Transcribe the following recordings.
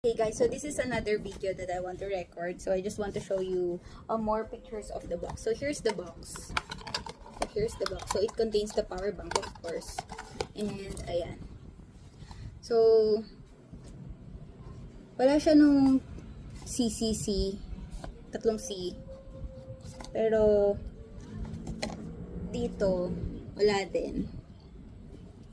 Hey guys, so this is another video that I want to record. So I just want to show you more pictures of the box. So here's the box. So it contains the power bank, of course. And ayan. So wala siya nung CCC, tatlong C. Pero dito wala din.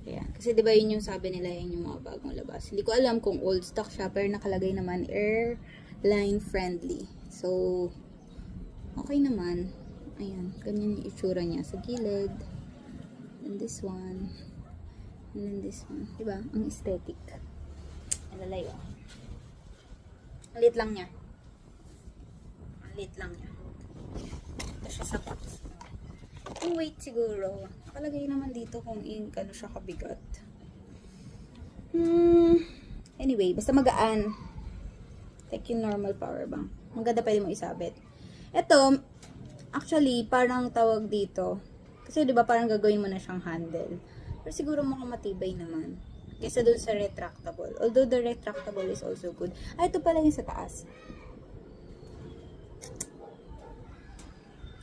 Ayan. Kasi diba yun yung sabi nila, yun yung mga bagong labas. Hindi ko alam kung old stock siya, pero nakalagay naman airline friendly. So, okay naman. Ayan. Ganyan yung itsura niya sa gilid. And this one. And then this one. Diba? Ang aesthetic. Ang lalayo. Ang lit lang niya. Ang lit lang niya. Ito siya sa box. Yung weight siguro. Nakalagay naman dito kung ano siya kabigat. Anyway, basta magaan. Like yung normal power bank. Maganda pwede mo isabit. Ito, actually, parang tawag dito. Kasi diba parang gagawin mo na siyang handle. Pero siguro mukhang matibay naman. Kaysa dun sa retractable. Although the retractable is also good. Ito pala yung sa taas.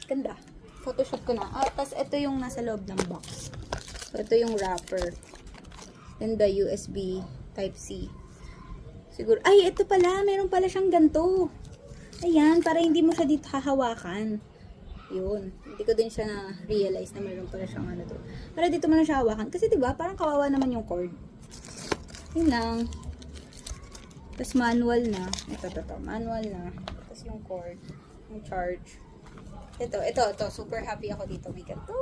Ganda. Photoshop ko na. Tapos ito yung nasa loob ng box. So, ito yung wrapper. And the USB Type-C. Siguro, ay, ito pala. Meron pala siyang ganito. Ayan, para hindi mo siya dito hahawakan. Yun. Hindi ko din siya na-realize na meron pala siyang ano to. Para dito mo na siya hawakan. Kasi diba, parang kawawa naman yung cord. Yun lang. Tapos manual na. Ito. Manual na. Tapos yung cord. Yung charge. Ito, super happy ako dito. May ganito.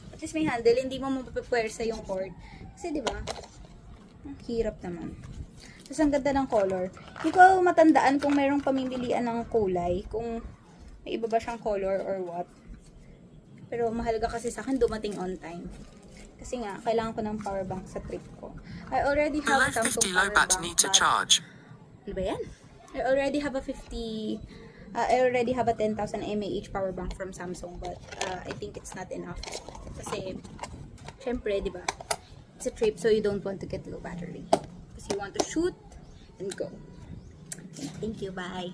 At least may handle, hindi mo mapapwersa yung cord. Kasi, di ba? Hirap naman. Tapos, ang ganda ng color. Hindi ko matandaan kung mayroong pamimilian ng kulay. Kung may iba ba siyang color or what. Pero, mahalaga kasi sa akin, dumating on time. Kasi nga, kailangan ko ng power bank sa trip ko. I already have a Samsung power bank. Need to charge. Ano ba yan? I already have a 10,000 mAh power bank from Samsung, but I think it's not enough. Kasi, syempre, di ba? It's a trip, so you don't want to get low battery. Because you want to shoot and go. Okay, thank you, bye.